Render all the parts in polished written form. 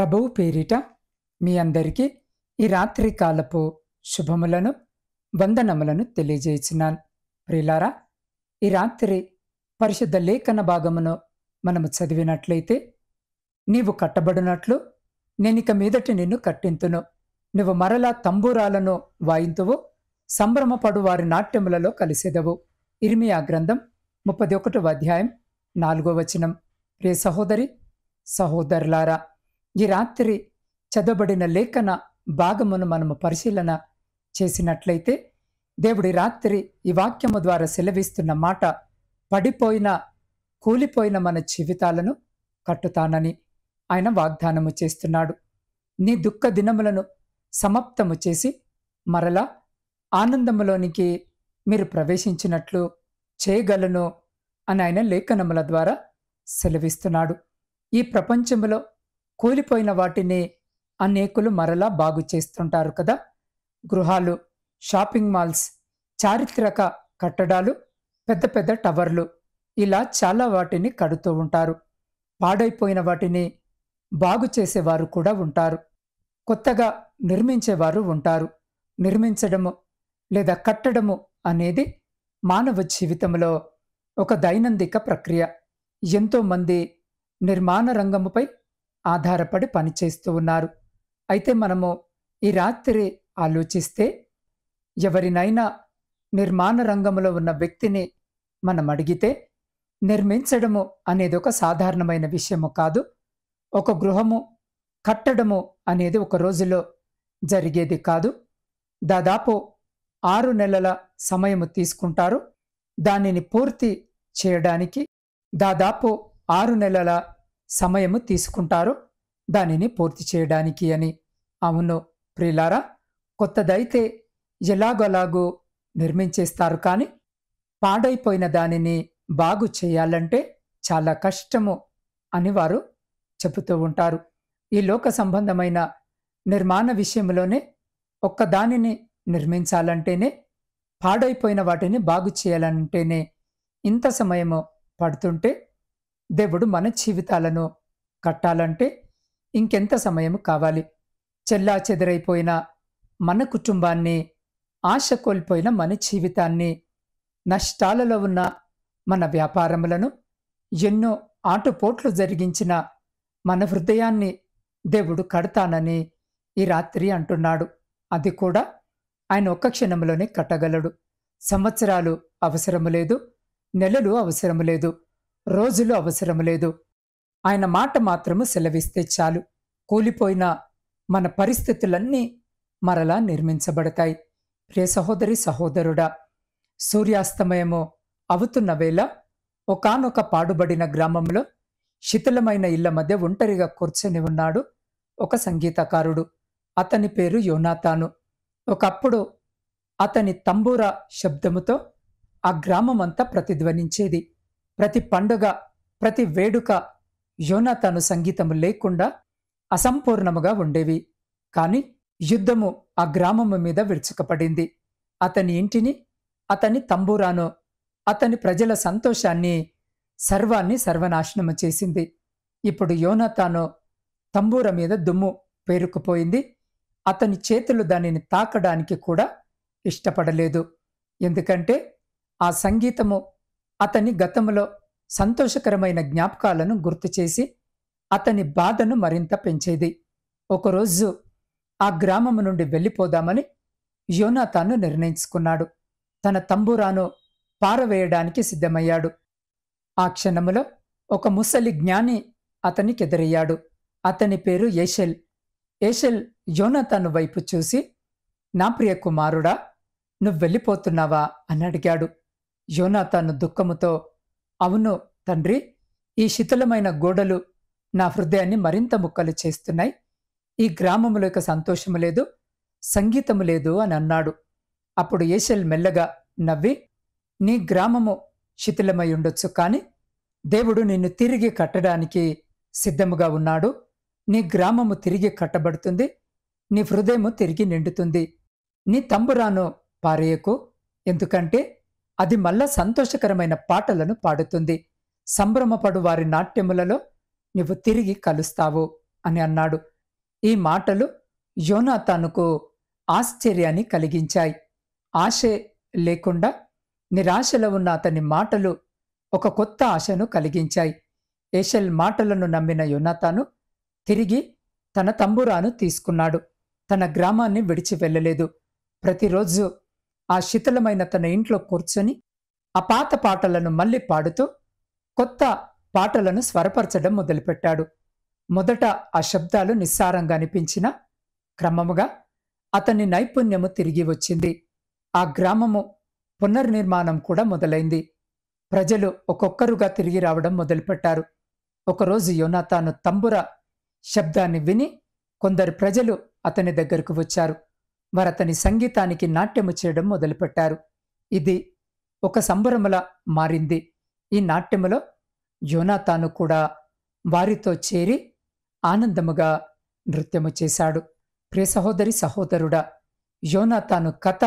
ప్రభువు పేరిట మీ అందరికీ ఈ రాత్రి కాలపు శుభములను వందనములను తెలియజేస్తున్నాను. ప్రియులారా, ఈ రాత్రి పరిశుద్ధ లేఖన భాగమును మనము చదివినట్లయితే, నీవు కట్టబడినట్లు నేనిక మీదటి నిన్ను కట్టింతును, నువ్వు మరలా తంబూరాలను వాయింతువు, సంభ్రమపడు వారి నాట్యములలో కలిసెదవు. ఇర్మియా గ్రంథం 31వ అధ్యాయం 4వ వచనం. ప్రియ సహోదరి సహోదరులారా, ఈ రాత్రి చదవబడిన లేఖన భాగమును మనము పరిశీలన చేసినట్లయితే, దేవుడి రాత్రి ఈ వాక్యము ద్వారా సెలవిస్తున్న మాట, పడిపోయిన కూలిపోయిన మన జీవితాలను కట్టుతానని ఆయన వాగ్దానము చేస్తున్నాడు. నీ దుఃఖ దినములను సమాప్తము చేసి మరలా ఆనందములోనికి మీరు ప్రవేశించినట్లు చేయగలను అని ఆయన లేఖనముల ద్వారా సెలవిస్తున్నాడు. ఈ ప్రపంచంలో కూలిపోయిన వాటిని అనేకులు మరలా బాగు చేస్తుంటారు కదా. గృహాలు, షాపింగ్ మాల్స్, చారిత్రక కట్టడాలు, పెద్ద పెద్ద టవర్లు, ఇలా చాలా వాటిని కడుతూ ఉంటారు. పాడైపోయిన వాటిని బాగు చేసేవారు కూడా ఉంటారు. కొత్తగా నిర్మించేవారు ఉంటారు. నిర్మించడము లేదా కట్టడము అనేది మానవ జీవితంలో ఒక దైనందిక ప్రక్రియ. ఎంతోమంది నిర్మాణ రంగముపై ఆధారపడి పనిచేస్తూ ఉన్నారు. అయితే మనము ఈ రాత్రి ఆలోచిస్తే, ఎవరినైనా నిర్మాణ రంగంలో ఉన్న వ్యక్తిని మనం అడిగితే, నిర్మించడము అనేది ఒక సాధారణమైన విషయము కాదు. ఒక గృహము కట్టడము అనేది ఒక రోజులో జరిగేది కాదు. దాదాపు 6 నెలల సమయము తీసుకుంటారు. దానిని పూర్తి చేయడానికి దాదాపు 6 నెలల సమయము తీసుకుంటారు దానిని పూర్తి చేయడానికి అని. అవును ప్రియులారా, కొత్తదైతే ఎలాగోలాగూ నిర్మించేస్తారు, కానీ పాడైపోయిన దానిని బాగు చేయాలంటే చాలా కష్టము అని వారు చెబుతూ ఉంటారు. ఈ లోక సంబంధమైన నిర్మాణ విషయంలోనే ఒక్కదానిని నిర్మించాలంటేనే, పాడైపోయిన వాటిని బాగు చేయాలంటేనే ఇంత సమయము పడుతుంటే, దేవుడు మన జీవితాలను కట్టాలంటే ఇంకెంత సమయం కావాలి? చెల్లా చెదరైపోయిన మన కుటుంబాన్ని, ఆశ కోల్పోయిన మన జీవితాన్ని, నష్టాలలో ఉన్న మన వ్యాపారములను, ఎన్నో ఆటుపోట్లు జరిగించిన మన హృదయాన్ని దేవుడు కడతానని ఈ రాత్రి అంటున్నాడు. అది కూడా ఆయన ఒక్క క్షణంలోనే కట్టగలడు. సంవత్సరాలు అవసరము లేదు, నెలలు అవసరము లేదు, రోజులు అవసరము లేదు. ఆయన మాట మాత్రము సెలవిస్తే చాలు, కూలిపోయిన మన పరిస్థితులన్నీ మరలా నిర్మించబడతాయి. ప్రియ సహోదరి సహోదరుడా, సూర్యాస్తమయము అవుతున్న వేళ ఒకానొక పాడుబడిన గ్రామంలో శిథిలమైన ఇళ్ల మధ్య ఒంటరిగా కూర్చొని ఉన్నాడు ఒక సంగీతకారుడు. అతని పేరు యోనాతాను. ఒకప్పుడు అతని తంబూరా శబ్దముతో ఆ గ్రామమంతా ప్రతిధ్వనించేది. ప్రతి పండుగ, ప్రతి వేడుక యోనాతాను సంగీతము లేకుండా అసంపూర్ణముగా ఉండేవి. కాని యుద్ధము ఆ గ్రామము మీద విరుచుకపడింది. అతని ఇంటిని, అతని తంబూరాను, అతని ప్రజల సంతోషాన్ని, సర్వాన్ని సర్వనాశనము చేసింది. ఇప్పుడు యోనాతాను తంబూర మీద దుమ్ము పేరుకుపోయింది. అతని చేతులు దానిని తాకడానికి కూడా ఇష్టపడలేదు. ఎందుకంటే ఆ సంగీతము అతని గతములో సంతోషకరమైన జ్ఞాపకాలను గుర్తు చేసి అతని బాధను మరింత పెంచేది. ఒకరోజు ఆ గ్రామము నుండి వెళ్ళిపోదామని యోనాతాను నిర్ణయించుకున్నాడు. తన తంబూరాను పారవేయడానికి సిద్ధమయ్యాడు. ఆ క్షణములో ఒక ముసలి జ్ఞాని అతనికి ఎదురయ్యాడు. అతని పేరు ఏషెల్. ఏషెల్ యోనాతాను వైపు చూసి, నా ప్రియ కుమారుడా, నువ్వు వెళ్ళిపోతున్నావా అని అడిగాడు. యోనాతాను దుఃఖముతో, అవును తండ్రి, ఈ శిథిలమైన గోడలు నా హృదయాన్ని మరింత ముక్కలు చేస్తున్నాయి. ఈ గ్రామములో ఇక సంతోషము లేదు, సంగీతము లేదు అని అన్నాడు. అప్పుడు ఏషెల్ మెల్లగా నవ్వి, నీ గ్రామము శిథిలమై ఉండొచ్చు, కానీ దేవుడు నిన్ను తిరిగి కట్టడానికి సిద్ధముగా ఉన్నాడు. నీ గ్రామము తిరిగి కట్టబడుతుంది, నీ హృదయము తిరిగి నిండుతుంది. నీ తంబురాను పారేయకు, ఎందుకంటే అది మళ్ళా సంతోషకరమైన పాటలను పాడుతుంది. సంభ్రమపడు వారి నాట్యములలో నువ్వు తిరిగి కలుస్తావు అని అన్నాడు. ఈ మాటలు యోనాతానుకు ఆశ్చర్యాన్ని కలిగించాయి. ఆశే లేకుండా నిరాశలో ఉన్న అతని మాటలు ఒక కొత్త ఆశను కలిగించాయి. ఏషెల్ మాటలను నమ్మిన యోనాతాను తిరిగి తన తంబురాను తీసుకున్నాడు. తన గ్రామాన్ని విడిచి వెళ్ళలేదు. ప్రతిరోజు ఆ శిథిలమైన తన ఇంట్లో కూర్చొని ఆ పాత పాటలను మళ్ళీ పాడుతూ కొత్త పాటలను స్వరపరచడం మొదలుపెట్టాడు. మొదట ఆ శబ్దాలు నిస్సారంగా అనిపించినా క్రమముగా అతని నైపుణ్యము తిరిగి వచ్చింది. ఆ గ్రామము పునర్నిర్మాణం కూడా మొదలైంది. ప్రజలు ఒక్కొక్కరుగా తిరిగి రావడం మొదలుపెట్టారు. ఒకరోజు యోనాతాను తంబుర శబ్దాన్ని విని కొందరు ప్రజలు అతని దగ్గరకు వచ్చారు. వారతని సంగీతానికి నాట్యము చేయడం మొదలుపెట్టారు. ఇది ఒక సంబరములా మారింది. ఈ నాట్యములో యోనాతాను కూడా వారితో చేరి ఆనందముగా నృత్యము చేశాడు. ప్రియ సహోదరి సహోదరుడా, యోనాతాను కథ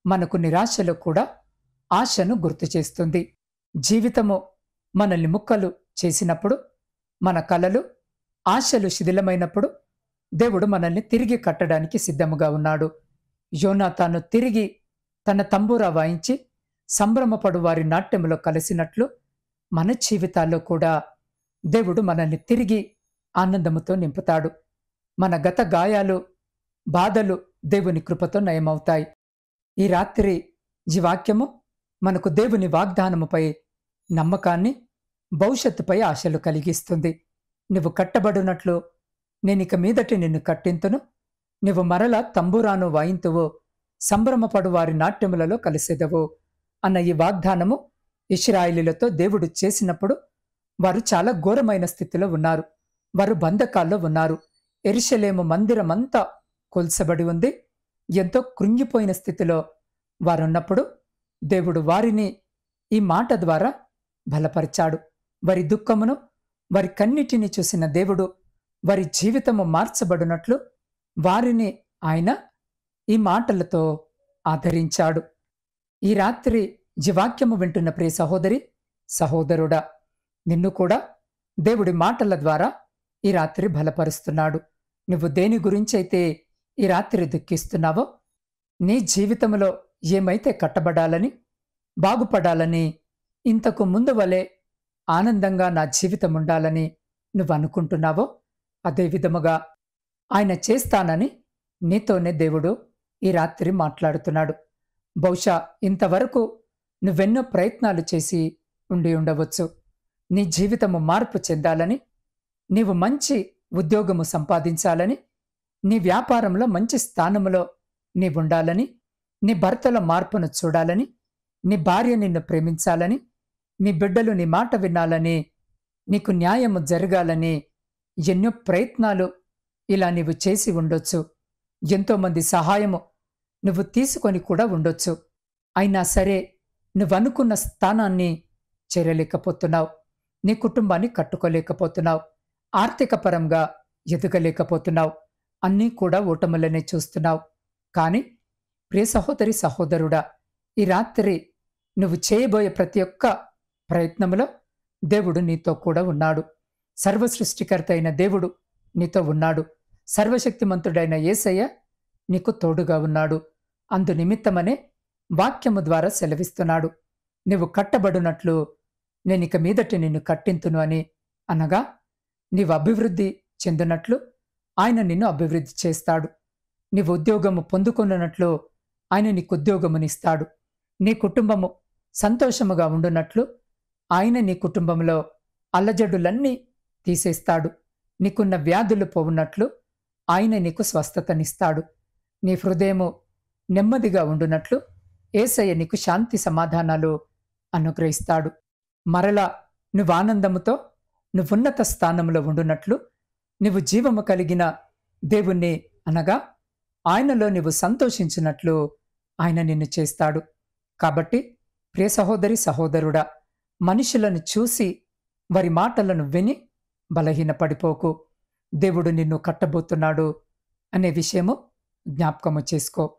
మనకు నిరాశలో కూడా ఆశను గుర్తు చేస్తుంది. జీవితము మనల్ని ముక్కలు చేసినప్పుడు, మన కలలు ఆశలు శిథిలమైనప్పుడు దేవుడు మనల్ని తిరిగి కట్టడానికి సిద్ధముగా ఉన్నాడు. యోనాతాను తిరిగి తన తంబూరా వాయించి సంభ్రమపడు వారి నాట్యములో కలిసినట్లు మన జీవితాల్లో కూడా దేవుడు మనల్ని తిరిగి ఆనందముతో నింపుతాడు. మన గత గాయాలు, బాధలు దేవుని కృపతో నయమవుతాయి. ఈ రాత్రి ఈ వాక్యము మనకు దేవుని వాగ్దానముపై నమ్మకాన్ని, భవిష్యత్తుపై ఆశలు కలిగిస్తుంది. నువ్వు కట్టబడినట్లు నేనిక మీదటి నిన్ను కట్టింతును, నువ్వు మరల తంబురాను వాయింతువో, సంభ్రమపడు వారి నాట్యములలో కలిసెదవు అన్న ఈ వాగ్దానము ఇశ్రాయేలీయులతో దేవుడు చేసినప్పుడు వారు చాలా ఘోరమైన స్థితిలో ఉన్నారు. వారు బంధకాల్లో ఉన్నారు. యెరూషలేము మందిరమంతా కొల్చబడి ఉంది. ఎంతో కృంగిపోయిన స్థితిలో వారున్నప్పుడు దేవుడు వారిని ఈ మాట ద్వారా బలపరిచాడు. వారి దుఃఖమును, వారి కన్నిటిని చూసిన దేవుడు వారి జీవితము మార్చబడినట్లు వారిని ఆయన ఈ మాటలతో ఆదరించాడు. ఈ రాత్రి ఈ వాక్యము వింటున్న ప్రియ సహోదరి సహోదరుడా, నిన్ను కూడా దేవుడి మాటల ద్వారా ఈ రాత్రి బలపరుస్తున్నాడు. నువ్వు దేని గురించైతే ఈ రాత్రి దుఃఖిస్తున్నావో, నీ జీవితంలో ఏమైతే కట్టబడాలని, బాగుపడాలని, ఇంతకు ముందు వలె ఆనందంగా నా జీవితం ఉండాలని నువ్వు అనుకుంటున్నావో, అదే విధముగా ఆయన చేస్తానని నీతోనే దేవుడు ఈ రాత్రి మాట్లాడుతున్నాడు. బహుశా ఇంతవరకు నువ్వెన్నో ప్రయత్నాలు చేసి ఉండి ఉండవచ్చు. నీ జీవితము మార్పు చెందాలని, నీవు మంచి ఉద్యోగము సంపాదించాలని, నీ వ్యాపారంలో మంచి స్థానములో నీవుండాలని, నీ భర్తల మార్పును చూడాలని, నీ భార్య నిన్ను ప్రేమించాలని, నీ బిడ్డలు నీ మాట వినాలని, నీకు న్యాయము జరగాలని ఎన్నో ప్రయత్నాలు ఇలా నీవు చేసి ఉండొచ్చు. ఎంతోమంది సహాయము నువ్వు తీసుకొని కూడా ఉండొచ్చు. అయినా సరే నువ్వనుకున్న స్థానాన్ని చేరలేకపోతున్నావు. నీ కుటుంబాన్ని కట్టుకోలేకపోతున్నావు. ఆర్థిక పరంగా ఎదగలేకపోతున్నావు. అన్నీ కూడా ఓటములనే చూస్తున్నావు. కానీ ప్రియ సహోదరి సహోదరుడా, ఈ రాత్రి నువ్వు చేయబోయే ప్రతి ఒక్క ప్రయత్నములో దేవుడు నీతో కూడా ఉన్నాడు. సర్వసృష్టికర్త అయిన దేవుడు నీతో ఉన్నాడు. సర్వశక్తిమంతుడైన యేసయ్య నీకు తోడుగా ఉన్నాడు. అందు నిమిత్తమనే వాక్యము ద్వారా సెలవిస్తున్నాడు. నీవు కట్టబడినట్లు నేనిక మీదటి నిన్ను కట్టింతును అని. అనగా నీవు అభివృద్ధి చెందినట్లు ఆయన నిన్ను అభివృద్ధి చేస్తాడు. నీవు ఉద్యోగము పొందుకున్నట్లు ఆయన నీకు ఉద్యోగమునిస్తాడు. నీ కుటుంబము సంతోషముగా ఉండునట్లు ఆయన నీ కుటుంబంలో అల్లజడులన్నీ తీసేస్తాడు. నీకున్న వ్యాధులు పోవునట్లు ఆయన నీకు స్వస్థతనిస్తాడు. నీ హృదయము నెమ్మదిగా ఉండునట్లు యేసయ్య నీకు శాంతి సమాధానాలు అనుగ్రహిస్తాడు. మరలా నువ్వు ఆనందముతో నువ్వున్నత స్థానంలో ఉండునట్లు, నువ్వు జీవము కలిగిన దేవుణ్ణి అనగా ఆయనలో నువ్వు సంతోషించినట్లు ఆయన నిన్ను చేస్తాడు. కాబట్టి ప్రియ సహోదరి సహోదరుడా, మనుషులను చూసి వారి మాటలను విని బలహీనపడిపోకు. దేవుడు నిన్ను కట్టబోతున్నాడు అనే విషయము జ్ఞాపకము చేసుకో.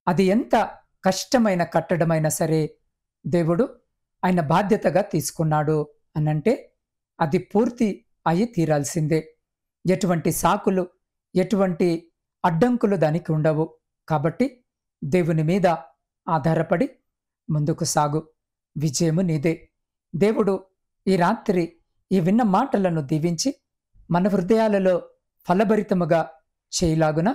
అది ఎంత కష్టమైన కట్టడమైనా సరే దేవుడు ఆయన బాధ్యతగా తీసుకున్నాడు అనంటే అది పూర్తి అయి తీరాల్సిందే. ఎటువంటి సాకులు, ఎటువంటి అడ్డంకులు దానికి ఉండవు. కాబట్టి దేవుని మీద ఆధారపడి ముందుకు సాగు. విజయము నీదే. దేవుడు ఈ రాత్రి ఈ విన్న మాటలను దీవించి మన హృదయాలలో ఫలభరితముగా చేయలాగున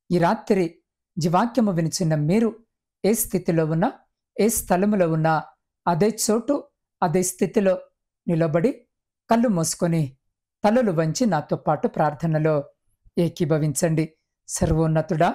ఈ రాత్రి జీవాక్యము వినిచిన మీరు ఏ స్థితిలో ఉన్నా, ఏ స్థలములో ఉన్నా అదే చోటు, అదే స్థితిలో నిలబడి కళ్ళు మూసుకొని తలలు వంచి నాతో పాటు ప్రార్థనలో ఏకీభవించండి. సర్వోన్నతుడా,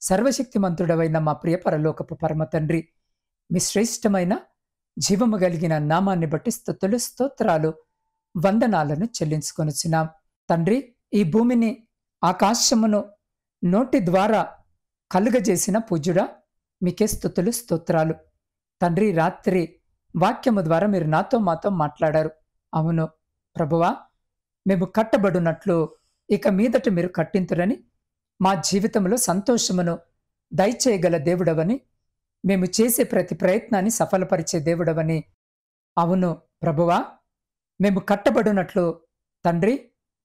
సర్వశక్తిమంతుడవైన మా ప్రియ పరలోకపు పరమ తండ్రి, మీ శ్రేష్టమైన జీవము కలిగిన నామాన్ని బట్టి స్తుతులు, స్తోత్రాలు, వందనాలను చెల్లించుకొనుచున్నాం. తండ్రి, ఈ భూమిని ఆకాశమును నోటి ద్వారా కలుగజేసిన పూజ్యుడా, మీకే స్తుతులు, స్తోత్రాలు. తండ్రి, రాత్రి వాక్యము ద్వారా మీరు నాతో మాతో మాట్లాడారు. అవును ప్రభువా, మేము కట్టబడినట్లు ఇక మీదట మీరు కట్టింతురని, మా జీవితంలో సంతోషమును దయచేయగల దేవుడవని, మేము చేసే ప్రతి ప్రయత్నాన్ని సఫలపరిచే దేవుడవని. అవును ప్రభువా, మేము కట్టబడినట్లు తండ్రి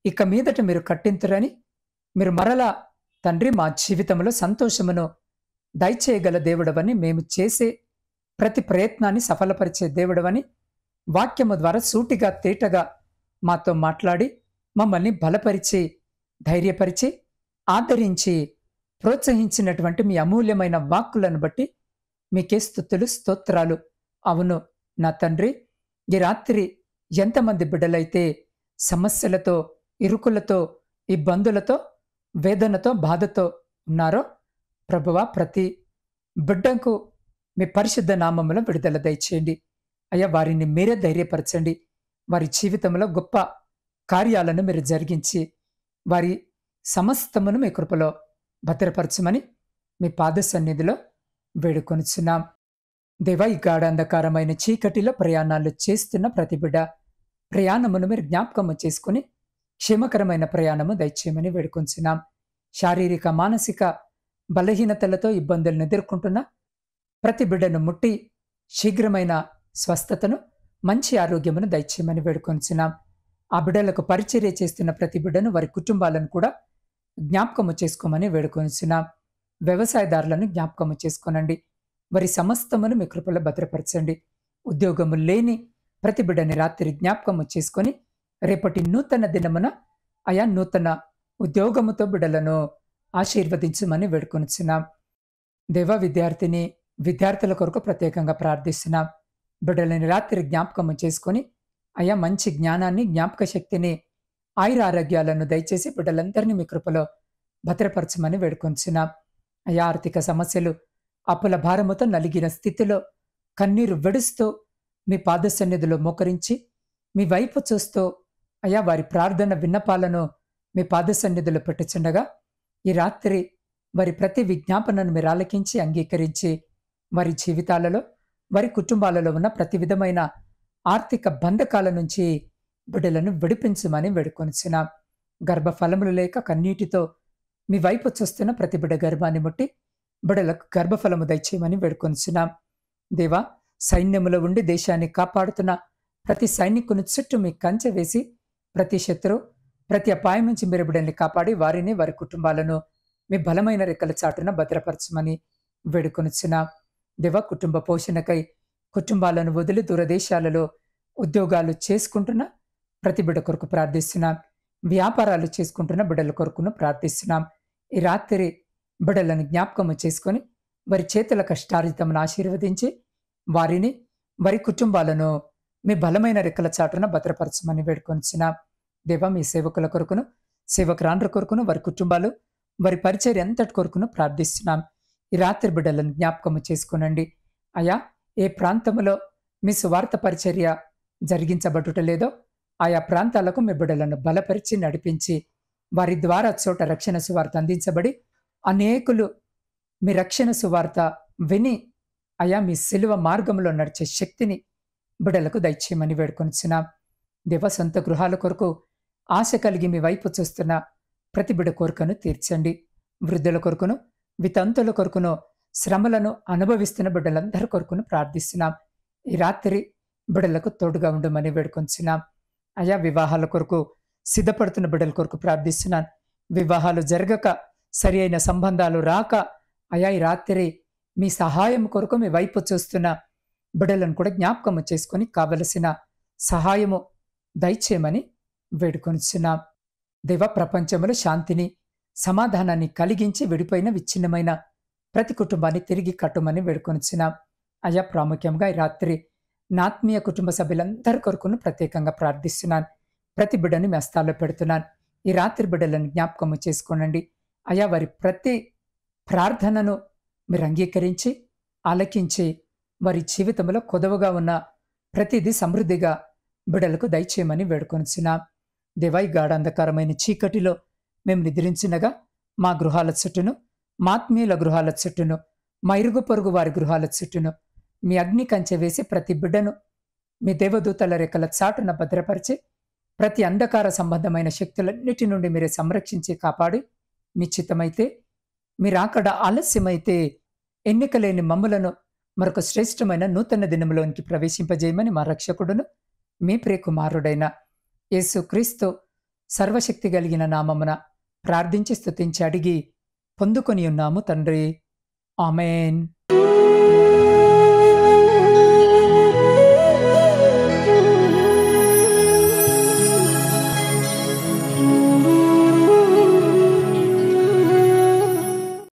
ఇక మీదట మీరు కట్టింతురని, మీరు మరలా తండ్రి మా జీవితంలో సంతోషమును దయచేయగల దేవుడవని, మేము చేసే ప్రతి ప్రయత్నాన్ని సఫలపరిచే దేవుడవని వాక్యము ద్వారా సూటిగా తేటగా మాతో మాట్లాడి మమ్మల్ని బలపరిచి, ధైర్యపరిచి, ఆదరించి, ప్రోత్సహించినటువంటి మీ అమూల్యమైన వాక్కులను బట్టి మీకే స్తుతులు, స్తోత్రాలు. అవును నా తండ్రి, ఈ రాత్రి ఎంతమంది బిడ్డలైతే సమస్యలతో, ఇరుకులతో, ఇబ్బందులతో, వేదనతో, బాధతో ఉన్నారో ప్రభువా, ప్రతి బిడ్డకు మీ పరిశుద్ధ నామములో విడుదల దయచేయండి. అయ్యా, వారిని మీరే ధైర్యపరచండి. వారి జీవితంలో గొప్ప కార్యాలను మీరు జరిగించి వారి సమస్తమును మీ కృపలో భద్రపరచమని మీ పాద సన్నిధిలో వేడుకొనుచున్నాం. దేవా, ఈ గాఢాంధకారమైన చీకటిలో ప్రయాణాలు చేస్తున్న ప్రతి బిడ్డ ప్రయాణమును మీరు జ్ఞాపకము చేసుకుని క్షేమకరమైన ప్రయాణము దయచేయమని వేడుకొంచున్నాం. శారీరక, మానసిక బలహీనతలతో ఇబ్బందులను ఎదుర్కొంటున్న ప్రతి బిడ్డను ముట్టి శీఘ్రమైన స్వస్థతను, మంచి ఆరోగ్యమును దయచేయమని వేడుకొంచున్నాం. ఆ బిడ్డలకు పరిచర్య చేస్తున్న ప్రతి బిడ్డను, వారి కుటుంబాలను కూడా జ్ఞాపకము చేసుకోమని వేడుకొంచున్నాం. వ్యవసాయదారులను జ్ఞాపకము చేసుకోనండి. వారి సమస్తమును మీ కృపలో భద్రపరచండి. ఉద్యోగము లేని ప్రతి బిడ్డని రాత్రి జ్ఞాపకము చేసుకొని రేపటి నూతన దినమున అయా నూతన ఉద్యోగముతో బిడ్డలను ఆశీర్వదించమని వేడుకొనుచున్నాం. దేవ, విద్యార్థుల కొరకు ప్రత్యేకంగా ప్రార్థిస్తున్నాం. బిడ్డలని రాత్రి జ్ఞాపకము చేసుకొని అయా మంచి జ్ఞానాన్ని, జ్ఞాపక శక్తిని, ఆయురారోగ్యాలను దయచేసి బిడ్డలందరినీ మీ కృపలో భద్రపరచమని వేడుకొంచున్నాం. అయా, ఆర్థిక సమస్యలు, అప్పుల భారముతో నలిగిన స్థితిలో కన్నీరు విడుస్తూ మీ పాద సన్నిధిలో మోకరించి మీ వైపు చూస్తూ అయా వారి ప్రార్థన విన్నపాలను మీ పాద సన్నిధిలో పెట్టుచుండగా ఈ రాత్రి వారి ప్రతి విజ్ఞాపనను మీరు ఆలకించి అంగీకరించి వారి జీవితాలలో, వారి కుటుంబాలలో ఉన్న ప్రతి విధమైన ఆర్థిక బంధకాల నుంచి బిడ్డలను విడిపించమని వేడుకొనిచున్నాం. గర్భఫలములు లేక కన్నీటితో మీ వైపు చూస్తున్న ప్రతి బిడ్డ గర్భాన్ని ముట్టి బిడ్డలకు గర్భఫలము దయచేయమని వేడుకొనిచున్నాం. దేవా, సైన్యములో ఉండి దేశాన్ని కాపాడుతున్న ప్రతి సైనికుని చుట్టూ మీ కంచె వేసి ప్రతి శత్రువు, ప్రతి అపాయం నుంచి మీరు బిడ్డల్ని కాపాడి వారిని, వారి కుటుంబాలను మీ బలమైన రెక్కల చాటున భద్రపరచమని వేడుకొనిచున్నాం. దేవా, కుటుంబ పోషణకై కుటుంబాలను వదిలి దూరదేశాలలో ఉద్యోగాలు చేసుకుంటున్న ప్రతి బిడ్డ కొరకు ప్రార్థిస్తున్నాం. వ్యాపారాలు చేసుకుంటున్న బిడ్డల కొరకును ప్రార్థిస్తున్నాం. ఈ రాత్రి బిడ్డలను జ్ఞాపకము చేసుకొని వారి చేతుల కష్టార్జితమును ఆశీర్వదించి వారిని, వారి కుటుంబాలను మీ బలమైన రెక్కల చాటున భద్రపరచమని వేడుకొనిచున్నాం. దేవా, మీ సేవకుల కొరకును, సేవకురాండ్ర కొరకును, వారి కుటుంబాలు, వారి పరిచర్య ఎంతటి కొరకును ప్రార్థిస్తున్నాం. ఈ రాత్రి బిడ్డలను జ్ఞాపకము చేసుకునండి. అయా, ఏ ప్రాంతంలో మీ సువార్త పరిచర్య జరిగించబడుటలేదో ఆయా ప్రాంతాలకు మీ బిడ్డలను బలపరిచి నడిపించి వారి ద్వారా చోట రక్షణ సువార్త అందించబడి అనేకులు మీ రక్షణ సువార్త విని అయా మీ సిలువ మార్గంలో నడిచే శక్తిని బిడ్డలకు దయచేయమని వేడుకొనిచున్నాం. దేవ, సొంత గృహాల కొరకు ఆశ కలిగి మీ వైపు చూస్తున్న ప్రతి బిడ్డ కోరికను తీర్చండి. వృద్ధుల కొరకును, వితంతుల కొరకును, శ్రమలను అనుభవిస్తున్న బిడ్డలందరి కొరకును ప్రార్థిస్తున్నాం. ఈ రాత్రి బిడ్డలకు తోడుగా ఉండమని వేడుకొంచున్నాం. అయా, వివాహాల కొరకు సిద్ధపడుతున్న బిడ్డల కొరకు ప్రార్థిస్తున్నాను. వివాహాలు జరగక, సరి అయిన సంబంధాలు రాక, అయా ఈ రాత్రి మీ సహాయం కొరకు మీ వైపు చూస్తున్న బిడ్డలను కూడా జ్ఞాపకము చేసుకొని కావలసిన సహాయము దయచేయమని వేడుకొనిచున్నాం. దేవ, ప్రపంచంలో శాంతిని, సమాధానాన్ని కలిగించి విడిపోయిన విచ్ఛిన్నమైన ప్రతి కుటుంబాన్ని తిరిగి కట్టుమని వేడుకొనిచున్నాం. అయా, ప్రాముఖ్యంగా ఈ రాత్రి నా ఆత్మీయ కుటుంబ సభ్యులందరి కొరకును ప్రత్యేకంగా ప్రార్థిస్తున్నాను. ప్రతి బిడ్డని మీ హస్తాల్లో పెడుతున్నాను. ఈ రాత్రి బిడ్డలను జ్ఞాపకము చేసుకోనండి. అయా, వారి ప్రతి ప్రార్థనను మీరు అంగీకరించి ఆలకించి వారి జీవితంలో కొదవగా ఉన్న ప్రతిదీ సమృద్ధిగా బిడ్డలకు దయచేయమని వేడుకొనిచున్నాం. దేవా, ఈ గాఢాంధకారమైన చీకటిలో మేము నిద్రించినగా మా గృహాల చుట్టూను, మా ఆత్మీయుల గృహాల చుట్టూను, మా ఇరుగు పొరుగు వారి గృహాల చుట్టూను మీ అగ్ని కంచె వేసి ప్రతి బిడ్డను మీ దేవదూతల రెక్కల చాటున భద్రపరిచి ప్రతి అంధకార సంబంధమైన శక్తులన్నిటి నుండి మీరే సంరక్షించి కాపాడి, మీ చిత్తమైతే, మీరాకడ ఆలస్యమైతే ఎన్నికలేని మమ్ములను మరొక శ్రేష్టమైన నూతన దినములోనికి ప్రవేశింపజేయమని మా రక్షకుడును మీ ప్రియకుమారుడైన యేసుక్రీస్తు సర్వశక్తి కలిగిన నామమున ప్రార్థించి స్తుతించి అడిగి పొందుకొని ఉన్నాము తండ్రి. ఆమేన్.